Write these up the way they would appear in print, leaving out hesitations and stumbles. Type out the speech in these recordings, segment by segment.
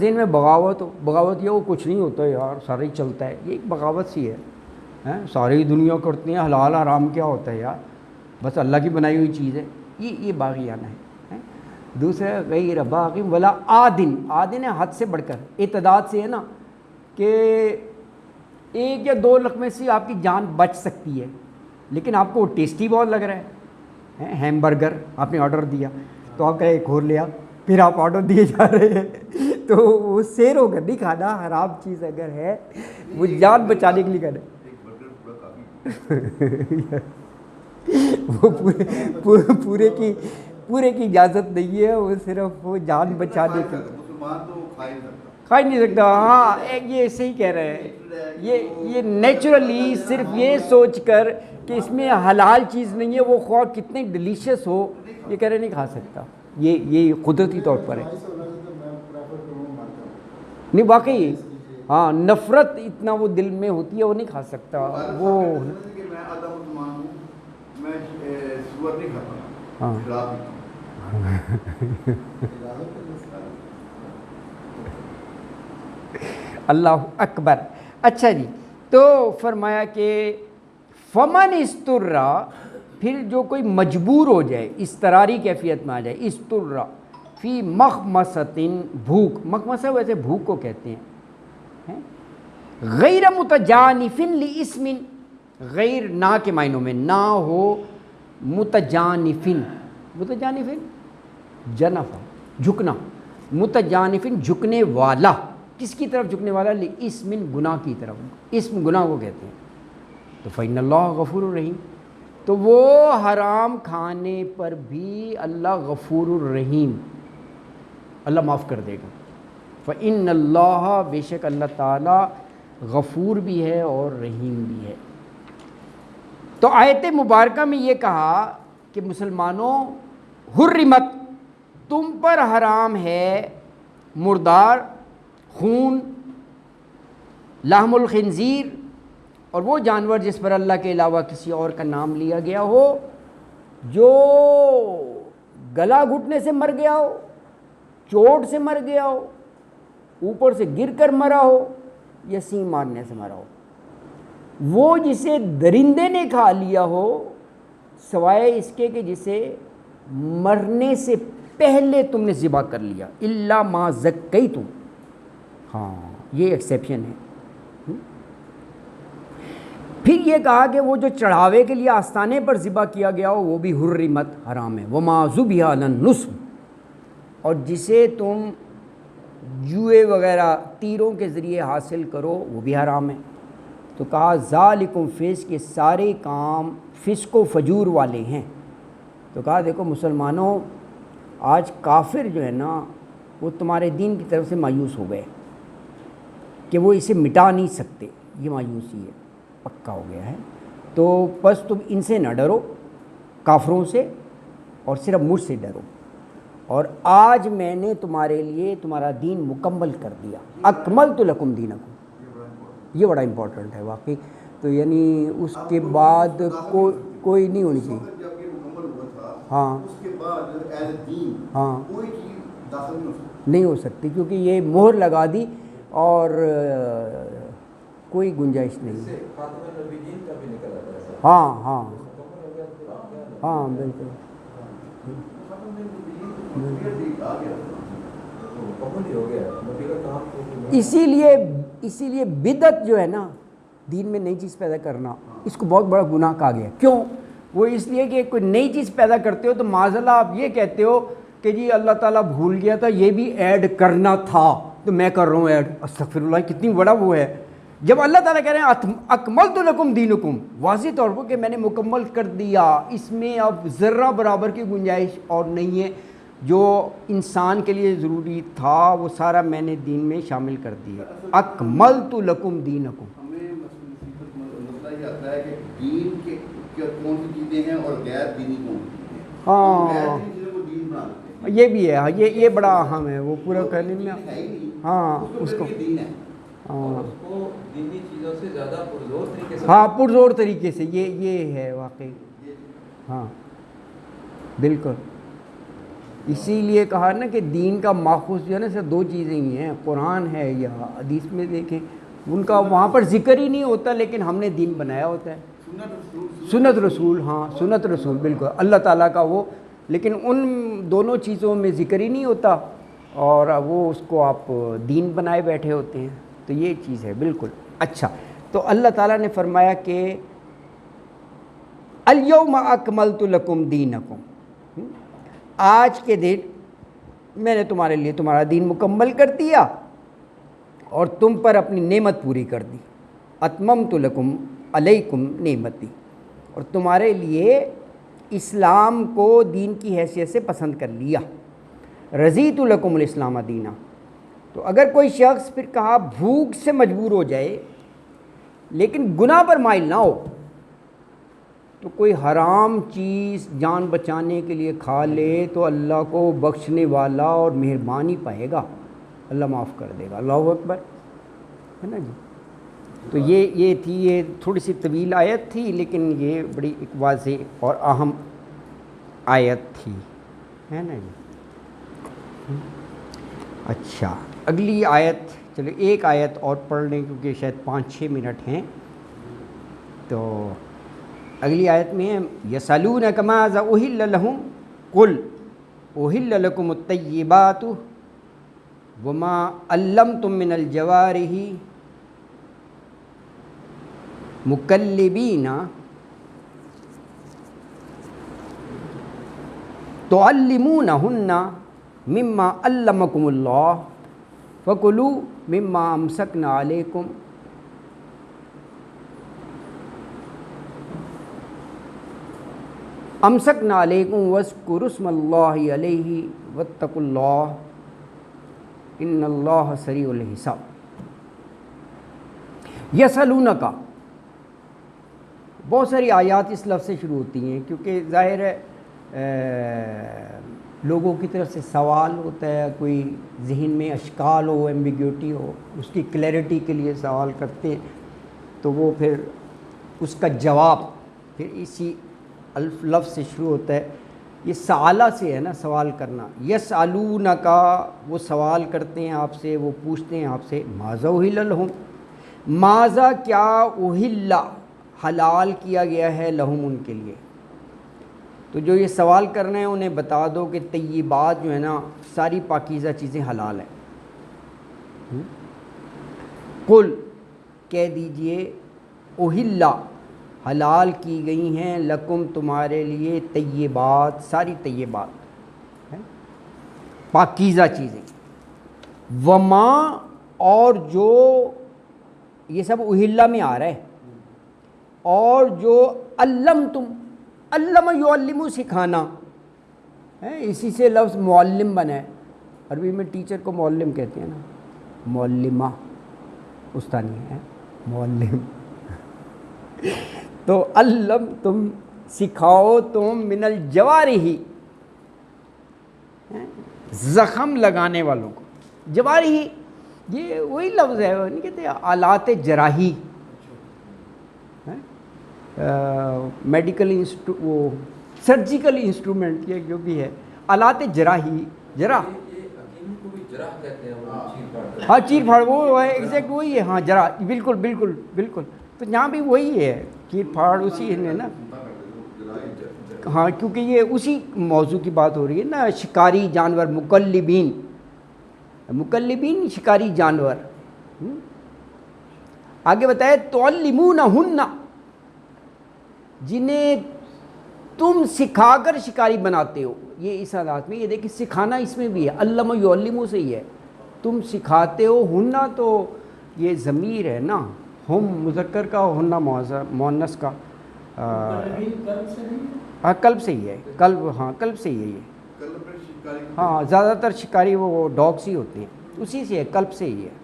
ذہن میں بغاوت ہو، بغاوت یہ وہ کچھ نہیں ہوتا یار، سارا ہی چلتا ہے، یہ ایک بغاوت سی ہے، ساری دنیا کرتی ہیں، حلال حرام کیا ہوتا ہے یار، بس اللہ کی بنائی ہوئی چیز ہے، یہ باغیانہ ہے۔ دوسرا غیر باغ ولا عادن، عادن ہے حد سے بڑھ کر، اعتداد سے ہے نا کہ ایک یا دو لقمے سے آپ کی جان بچ سکتی ہے، لیکن آپ کو ٹیسٹی بہت لگ رہا ہے، ہیم برگر آپ نے آرڈر دیا تو آپ کا ایک اور لیا، پھر آپ آرڈر دیے جا رہے ہیں، تو وہ سیر ہو کر نہیں کھانا، حرام چیز اگر ہے وہ جان بچانے کے لیے کرنا، وہ پورے کی اجازت نہیں ہے، وہ صرف وہ جان بچانے کے کھا ہی نہیں سکتا۔ ہاں یہ صحیح کہہ رہے ہیں، یہ نیچرلی صرف یہ سوچ کر کہ اس میں حلال چیز نہیں ہے، وہ خواہ کتنی ڈیلیشیس ہو، یہ کہہ رہے نہیں کھا سکتا، یہ قدرتی طور پر ہے۔ نہیں واقعی، ہاں نفرت اتنا وہ دل میں ہوتی ہے، وہ نہیں کھا سکتا وہ۔ اللہ اکبر۔ اچھا جی، تو فرمایا کہ فمن استرا، پھر جو کوئی مجبور ہو جائے، اضطراری کیفیت میں آ جائے، استرا فی مخمصۃ، بھوک، مخمصہ ویسے بھوک کو کہتے ہیں، غیر متجانف لاسم، غیر نہ کے معنوں میں نہ ہو، متجانف، متجانف جنفا جھکنا، متجانف جھکنے والا، کس کی طرف جھکنے والا؟ لاسم گناہ کی طرف، اسم گناہ کو کہتے ہیں، تو فإن اللہ غفور الرحیم، تو وہ حرام کھانے پر بھی اللہ غفور الرحیم، اللہ معاف کر دے گا۔ فإن اللہ، بے شک اللہ تعالی غفور بھی ہے اور رحیم بھی ہے۔ تو آیت مبارکہ میں یہ کہا کہ مسلمانوں، حرمت، تم پر حرام ہے مردار، خون، لحم الخنزیر، اور وہ جانور جس پر اللہ کے علاوہ کسی اور کا نام لیا گیا ہو، جو گلا گھٹنے سے مر گیا ہو، چوٹ سے مر گیا ہو، اوپر سے گر کر مرا ہو، یا سینگ مارنے سے مرا ہو، وہ جسے درندے نے کھا لیا ہو، سوائے اس کے کہ جسے مرنے سے پہلے تم نے ذبح کر لیا، الا ما زکیتم، ہاں یہ ایکسیپشن ہے۔ پھر یہ کہا کہ وہ جو چڑھاوے کے لیے آستانے پر ذبح کیا گیا ہو وہ بھی حرمت، حرام ہے، وما ذبح علی النصب، اور جسے تم جوئے وغیرہ تیروں کے ذریعے حاصل کرو وہ بھی حرام ہے۔ تو کہا ذالکم فسق، کے سارے کام فسق و فجور والے ہیں۔ تو کہا دیکھو مسلمانوں، آج کافر جو ہے نا وہ تمہارے دین کی طرف سے مایوس ہو گئے کہ وہ اسے مٹا نہیں سکتے، یہ مایوسی ہے، پکا ہو گیا ہے۔ تو بس تم ان سے نہ ڈرو، کافروں سے، اور صرف مجھ سے ڈرو، اور آج میں نے تمہارے لیے تمہارا دین مکمل کر دیا، اکملت لکم دینکم، یہ بڑا امپورٹنٹ ہے واقعی۔ تو یعنی اس کے بعد کوئی نہیں ہونی چاہیے، ہاں ہاں نہیں ہو سکتی، کیونکہ یہ مہر لگا دی اور کوئی گنجائش نہیں۔ ہاں ہاں ہاں بالکل، اسی لیے بدعت جو ہے نا، دین میں نئی چیز پیدا کرنا، اس کو بہت بڑا گناہ کہا گیا۔ کیوں؟ وہ اس لیے کہ کوئی نئی چیز پیدا کرتے ہو تو معاذ اللہ آپ یہ کہتے ہو کہ جی اللہ تعالیٰ بھول گیا تھا یہ بھی ایڈ کرنا تھا تو میں کر رہا ہوں ایڈ، استغفر اللہ، کتنی بڑا وہ ہے۔ جب اللہ تعالیٰ کہہ رہے ہیں اکملت لکم دینکم، واضح طور پر کہ میں نے مکمل کر دیا، اس میں اب ذرہ برابر کی گنجائش اور نہیں ہے، جو انسان کے لیے ضروری تھا وہ سارا میں نے دین میں شامل کر دیا، اکملت لکم دینکم۔ ہمیں مسئلہ یہ آتا ہے کہ دین کے کون سی چیزیں ہیں اور غیر دینی کون سی چیزیں ہیں، ہاں یہ بھی ہے، یہ بڑا اہم ہے، وہ پورا کہنے میں، ہاں اس کو دینی چیزوں سے زیادہ پرزور طریقے سے، ہاں پرزور طریقے سے، یہ ہے واقعی، ہاں بالکل۔ اسی لیے کہا نا کہ دین کا ماخوذ جو ہے نا صرف دو چیزیں ہی ہیں، قرآن ہے یا حدیث میں دیکھیں ان کا وہاں پر ذکر ہی نہیں ہوتا، لیکن ہم نے دین بنایا ہوتا ہے۔ سنت رسول، ہاں سنت رسول بالکل اللہ تعالیٰ کا وہ، لیکن ان دونوں چیزوں میں ذکر ہی نہیں ہوتا اور وہ اس کو آپ دین بنائے بیٹھے ہوتے ہیں، تو یہ چیز ہے بالکل۔ اچھا، تو اللہ تعالیٰ نے فرمایا کہ الیوم اکملت لکم دینکم، آج کے دن میں نے تمہارے لیے تمہارا دین مکمل کر دیا اور تم پر اپنی نعمت پوری کر دی۔ اتممت لکم علیکم نعمتی، اور تمہارے لیے اسلام کو دین کی حیثیت سے پسند کر لیا۔ رضیت لکم الاسلام دینا، تو اگر کوئی شخص پھر کہا بھوک سے مجبور ہو جائے لیکن گناہ پر مائل نہ ہو، تو کوئی حرام چیز جان بچانے کے لیے کھا لے تو اللہ کو بخشنے والا اور مہربانی پائے گا، اللہ معاف کر دے گا۔ اللہ اکبر، ہے نا جی۔ تو یہ تھی، یہ تھوڑی سی طویل آیت تھی لیکن یہ بڑی ایک واضح اور اہم آیت تھی، ہے نا جی۔ اچھا، اگلی آیت، چلو ایک آیت اور پڑھ لیں کیونکہ شاید 5-6 منٹ ہیں۔ تو اگلی آیت میں ہے یسألونک ماذا احل لہم قل احل لکم الطیبات وما علمتم من الجوارح مکلبین تعلمونہن مما علمکم اللہ فکلوا مما امسکنا علیکم امسکنا علیکم واذکروا اسم اللہ علیہ واتقوا اللہ ان اللہ سریع الحساب۔ یسألونک، بہت ساری آیات اس لفظ سے شروع ہوتی ہیں کیونکہ ظاہر ہے لوگوں کی طرف سے سوال ہوتا ہے، کوئی ذہن میں اشکال ہو، ایمبیگیوٹی ہو، اس کی کلیئرٹی کے لیے سوال کرتے ہیں، تو وہ پھر اس کا جواب پھر اسی لفظ سے شروع ہوتا ہے۔ یہ سآلہ سے ہے نا، سوال کرنا۔ یسألونک، وہ سوال کرتے ہیں آپ سے، وہ پوچھتے ہیں آپ سے ماذا احل لہم، ماذا کیا احل حلال کیا گیا ہے لہم ان کے لیے، تو جو یہ سوال کرنا ہے انہیں بتا دو کہ طیبات جو ہے نا ساری پاکیزہ چیزیں حلال ہیں۔ قل، کہہ دیجئے، احل، حلال کی گئی ہیں، لکم، تمہارے لیے، طیبات، ساری طیبات، پاکیزہ چیزیں، وما، اور جو، یہ سب احلہ میں آ رہا ہے، اور جو علمتم، علم یعلم، سکھانا ہے، اسی سے لفظ معلم بنا ہے، عربی میں ٹیچر کو معلم کہتے ہیں نا، معلمہ استانی ہے، معلم۔ تو علم تم، سکھاؤ تم، من الجوارح، زخم لگانے والوں کو، جوارح یہ وہی لفظ ہے، وہ نہیں کہتے آلات جراحی، میڈیکل وہ سرجیکل انسٹرومنٹ، یہ جو بھی ہے آلات جراحی، جراح، یہ حکیم کو بھی جراح کہتے ہیں، وہ چیر پھاڑ، ہاں چیر پھاڑ، وہ ہے ایگزیکٹ وہی ہے، ہاں جراح، بالکل بالکل بالکل، تو یہاں بھی وہی ہے، چیر پھاڑ اسی ہے نا، ہاں کیونکہ یہ اسی موضوع کی بات ہو رہی ہے نا، شکاری جانور، مکلبین، مکلبین شکاری جانور۔ آگے بتایا تعلمونہن، جنہیں تم سکھا کر شکاری بناتے ہو، یہ اس آیات میں، یہ دیکھیں سکھانا اس میں بھی ہے، علم یعلم سے ہی ہے، تم سکھاتے ہو، ہننا تو یہ ضمیر ہے نا، ہم مذکر کا، ہننا مؤنث کا، ہاں قلب سے ہی ہے، قلب، ہاں قلب سے ہی ہے یہ، ہاں زیادہ تر شکاری وہ ڈاگس ہی ہوتے ہیں، اسی سے ہے، قلب سے ہی ہے۔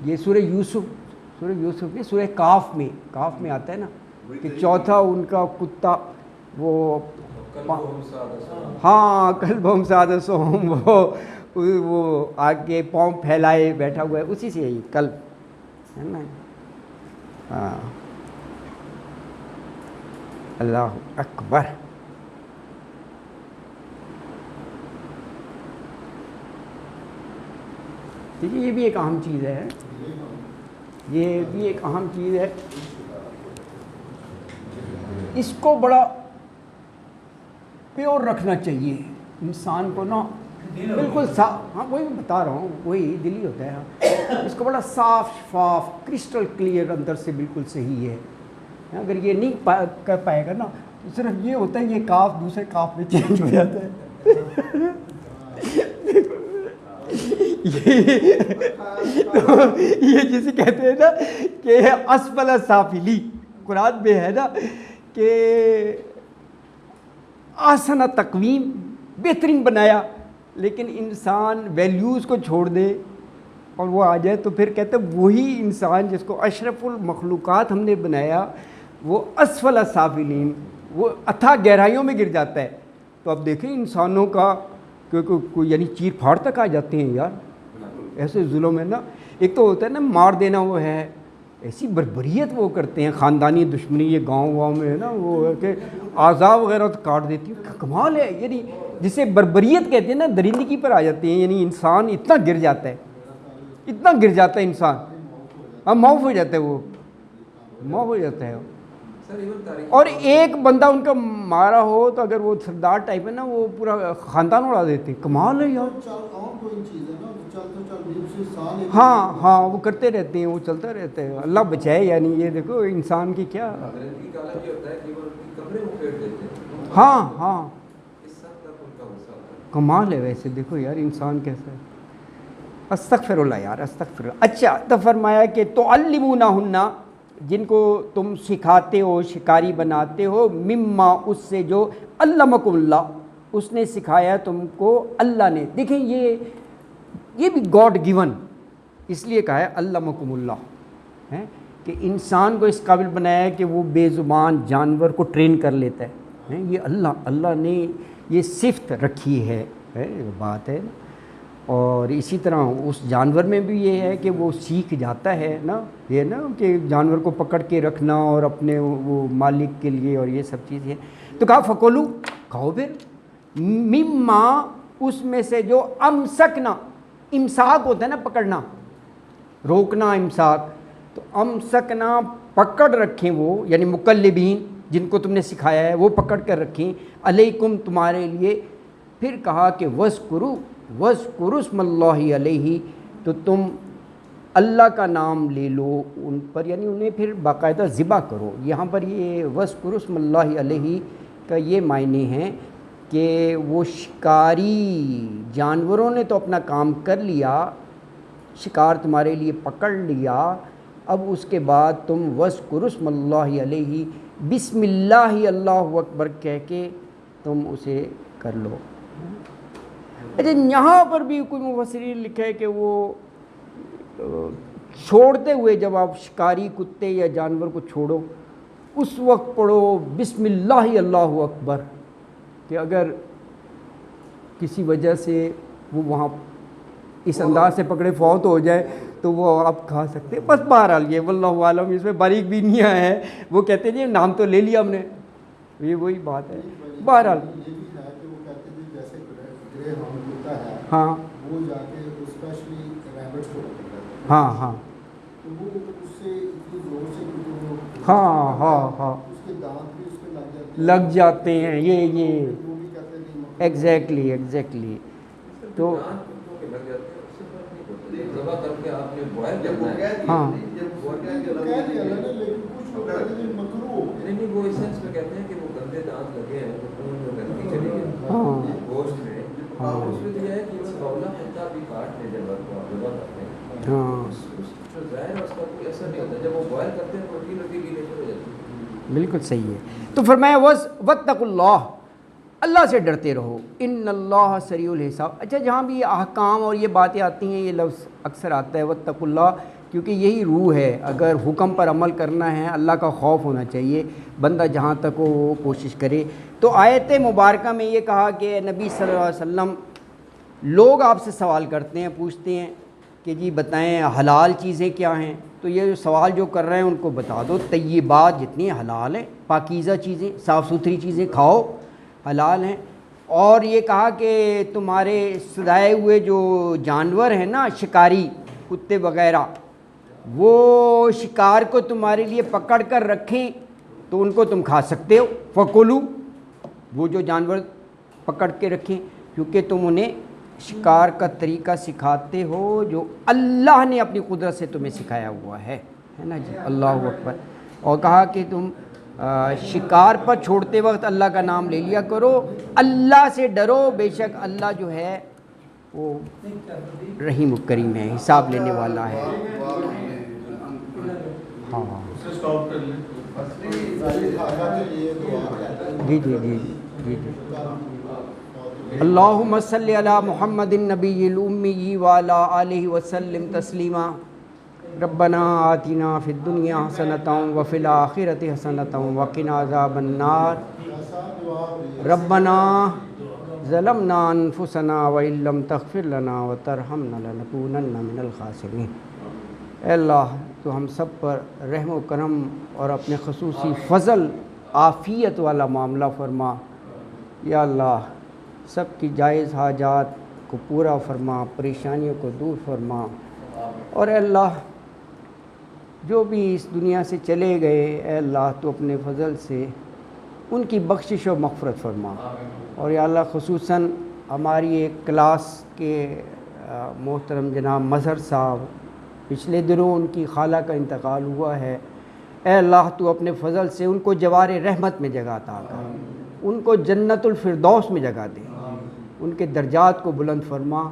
یہ سورہ یوسف میں، سورہ کاف میں آتا ہے نا کہ چوتھا ان کا کتا، وہ ہاں کلبہم سادسہم، وہ آگے پاؤں پھیلائے بیٹھا ہوا ہے، اسی سے ہے یہ قلب، ہے نا، ہاں، اللہ اکبر۔ یہ بھی ایک اہم چیز ہے، یہ بھی ایک اہم چیز ہے، اس کو بڑا پیور رکھنا چاہیے انسان کو نا، بالکل صاف. ہاں وہی بتا رہا ہوں، وہی دلی ہوتا ہے، اس کو بڑا صاف شفاف کرسٹل کلیئر اندر سے بالکل صحیح ہے. اگر یہ نہیں کر پائے گا نا تو صرف یہ ہوتا ہے یہ کاف دوسرے کاف میں چینج ہو جاتا ہے. یہ جسے کہتے ہیں نا کہ اسفل سافلی، قرآن میں ہے نا کہ آسن تقویم، بہترین بنایا، لیکن انسان ویلیوز کو چھوڑ دے اور وہ آ جائے تو پھر کہتے ہیں وہی انسان جس کو اشرف المخلوقات ہم نے بنایا وہ اسفل سافلین، وہ اتھا گہرائیوں میں گر جاتا ہے. تو اب دیکھیں انسانوں کا کوئی یعنی چیر پھاڑ تک آ جاتے ہیں یار ایسے ظلم ہے نا. ایک تو ہوتا ہے نا مار دینا، وہ ہے ایسی بربریت وہ کرتے ہیں، خاندانی دشمنی یہ گاؤں میں ہے نا، وہ ہے کہ اعضاء وغیرہ تو کاٹ دیتی ہے. کمال ہے، یعنی جسے بربریت کہتے ہیں نا، درندگی پر آ جاتے ہیں. یعنی انسان اتنا گر جاتا ہے، اتنا گر جاتا ہے انسان، ہاں معاف ہو جاتا ہے، وہ معاف ہو جاتا ہے. اور ایک بندہ ان کا مارا ہو تو اگر وہ سردار ٹائپ ہے نا، وہ پورا خاندان اڑا دیتے ہیں. کمال ہے یار. ہاں ہاں وہ کرتے رہتے ہیں، وہ چلتا رہتا ہے. اللہ بچائے. یعنی یہ دیکھو انسان کی کیا. ہاں ہاں کمال ہے. ویسے دیکھو یار انسان کیسا ہے. استغفر اللہ یار، استغفر اللہ. اچھا تو فرمایا کہ تعلمونہن، جن کو تم سکھاتے ہو، شکاری بناتے ہو، مما اس سے جو علمکم اللہ، اس نے سکھایا تم کو اللہ نے. دیکھیں یہ بھی گاڈ گیون، اس لیے کہا ہے علمکم اللہ، ہے کہ انسان کو اس قابل بنایا ہے کہ وہ بے زبان جانور کو ٹرین کر لیتا ہے. یہ اللہ نے یہ صفت رکھی ہے، بات ہے نا. اور اسی طرح اس جانور میں بھی یہ ہے کہ وہ سیکھ جاتا ہے نا، یہ نا کہ جانور کو پکڑ کے رکھنا اور اپنے وہ مالک کے لیے اور یہ سب چیزیں. تو کہا فکلو، کھاؤ پھر، مما اس میں سے جو امسکنا، امساک ہوتا ہے نا پکڑنا، روکنا امساک، تو امسکنا پکڑ رکھیں وہ، یعنی مکلبین جن کو تم نے سکھایا ہے وہ پکڑ کر رکھیں، علیکم تمہارے لیے. پھر کہا کہ وَاذْكُرُوا اسْمَ اللَّهِ عَلَيْهِ، تو تم اللہ کا نام لے لو ان پر، یعنی انہیں پھر باقاعدہ ذبح کرو. یہاں پر یہ وَاذْكُرُوا اسْمَ اللَّهِ عَلَيْهِ کا یہ معنی ہیں کہ وہ شکاری جانوروں نے تو اپنا کام کر لیا، شکار تمہارے لیے پکڑ لیا، اب اس کے بعد تم وَاذْكُرُوا اسْمَ اللَّهِ عَلَيْهِ، بسم اللہ اللہ اکبر کہہ کے تم اسے کر لو. اچھا یہاں پر بھی کوئی مفسرین لکھا ہے کہ وہ چھوڑتے ہوئے جب آپ شکاری کتے یا جانور کو چھوڑو اس وقت پڑھو بسم اللہ اللہ اکبر، کہ اگر کسی وجہ سے وہ وہاں اس انداز سے پکڑے فوت ہو جائے تو وہ آپ کھا سکتے. بس بہرحال یہ واللہ عالم، اس میں باریک بھی نہیں آیا ہے. وہ کہتے ہیں جی نام تو لے لیا ہم نے، یہ وہی بات ہے. بہرحال ہاں ہاں ہاں ہاں ہاں ہاں لگ جاتے ہیں، یہ ایگزیکٹلی. تو ہاں بالکل صحیح ہے. تو فرمایا واتقوا اللہ، اللہ سے ڈرتے رہو، ان اللہ سریع الحساب. اچھا جہاں بھی احکام اور یہ باتیں آتی ہیں یہ لفظ اکثر آتا ہے واتقوا اللہ، کیونکہ یہی روح ہے. اگر حکم پر عمل کرنا ہے اللہ کا خوف ہونا چاہیے، بندہ جہاں تک ہو وہ کوشش کرے. تو آیت مبارکہ میں یہ کہا کہ نبی صلی اللہ علیہ وسلم، لوگ آپ سے سوال کرتے ہیں، پوچھتے ہیں کہ جی بتائیں حلال چیزیں کیا ہیں. تو یہ سوال جو کر رہے ہیں ان کو بتا دو طیبات جتنی حلال ہیں، پاکیزہ چیزیں، صاف ستھری چیزیں کھاؤ، حلال ہیں. اور یہ کہا کہ تمہارے سدائے ہوئے جو جانور ہیں نا شکاری کتے وغیرہ وہ شکار کو تمہارے لیے پکڑ کر رکھیں تو ان کو تم کھا سکتے ہو، فکلو، وہ جو جانور پکڑ کے رکھیں، کیونکہ تم انہیں شکار کا طریقہ سکھاتے ہو جو اللہ نے اپنی قدرت سے تمہیں سکھایا ہوا ہے نا جی، اللہ اکبر۔ اور کہا کہ تم شکار پر چھوڑتے وقت اللہ کا نام لے لیا کرو، اللہ سے ڈرو، بے شک اللہ جو ہے وہ رحیم و کریم ہے، حساب لینے والا ہے۔ ہاں جی جی جی جی جی۔ اللہم صلی علی محمد النبی الامی وعلی آلہ وسلم تسلیما۔ ربنا آتنا فی الدنیا حسنۃ وفی الآخرۃ حسنۃ وقنا عذاب النار۔ ربنا ظلمنا انفسنا وان لم تغفر لنا وترحمنا لنکونن من الخاسرین۔ اے اللہ تو ہم سب پر رحم و کرم اور اپنے خصوصی فضل عافیت والا معاملہ فرما، یا اللہ سب کی جائز حاجات کو پورا فرما، پریشانیوں کو دور فرما، اور اے اللہ جو بھی اس دنیا سے چلے گئے اے اللہ تو اپنے فضل سے ان کی بخشش و مغفرت فرما، اور یا اللہ خصوصاً ہماری ایک کلاس کے محترم جناب مظہر صاحب، پچھلے دنوں ان کی خالہ کا انتقال ہوا ہے، اے اللہ تو اپنے فضل سے ان کو جوار رحمت میں جگہ عطا کر، ان کو جنت الفردوس میں جگہ دے، ان کے درجات کو بلند فرما،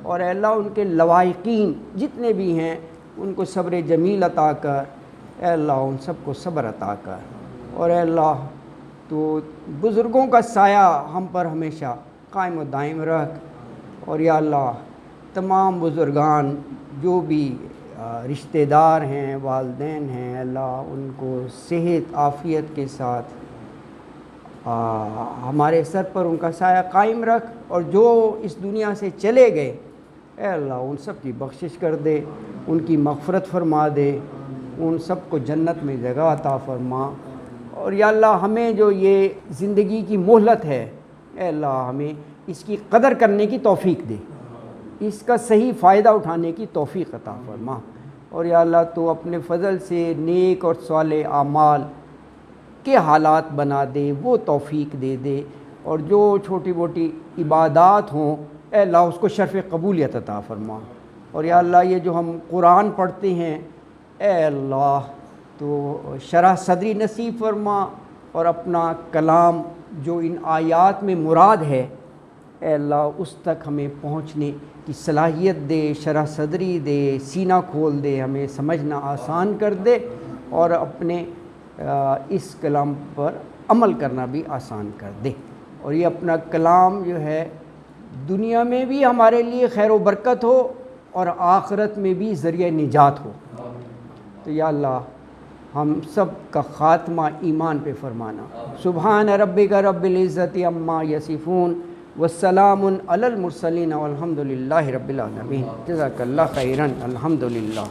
اور اے اللہ ان کے لواحقین جتنے بھی ہیں ان کو صبر جمیل عطا کر، اے اللہ ان سب کو صبر عطا کر، اور اے اللہ تو بزرگوں کا سایہ ہم پر ہمیشہ قائم و دائم رکھ، اور یا اللہ تمام بزرگان جو بھی رشتہ دار ہیں، والدین ہیں، اللہ ان کو صحت عافیت کے ساتھ ہمارے سر پر ان کا سایہ قائم رکھ، اور جو اس دنیا سے چلے گئے اے اللہ ان سب کی بخشش کر دے، ان کی مغفرت فرما دے، ان سب کو جنت میں جگہ عطا فرما، اور یا اللہ ہمیں جو یہ زندگی کی مہلت ہے اے اللہ ہمیں اس کی قدر کرنے کی توفیق دے، اس کا صحیح فائدہ اٹھانے کی توفیق عطا فرما، اور یا اللہ تو اپنے فضل سے نیک اور صالح اعمال کے حالات بنا دے، وہ توفیق دے دے، اور جو چھوٹی موٹی عبادات ہوں اے اللہ اس کو شرف قبولیت عطا فرما، اور یا اللہ یہ جو ہم قرآن پڑھتے ہیں اے اللہ تو شرح صدری نصیب فرما، اور اپنا کلام جو ان آیات میں مراد ہے اے اللہ اس تک ہمیں پہنچنے کی صلاحیت دے، شرح صدری دے، سینہ کھول دے، ہمیں سمجھنا آسان کر دے، اور اپنے اس کلام پر عمل کرنا بھی آسان کر دے، اور یہ اپنا کلام جو ہے دنیا میں بھی ہمارے لیے خیر و برکت ہو اور آخرت میں بھی ذریعہ نجات ہو۔ تو یا اللہ ہم سب کا خاتمہ ایمان پہ فرمانا۔ سبحان ربک رب العزت عما یصفون والسلام علی المرسلین والحمد للہ رب العالمین۔ جزاک اللہ خیرا، الحمد للہ۔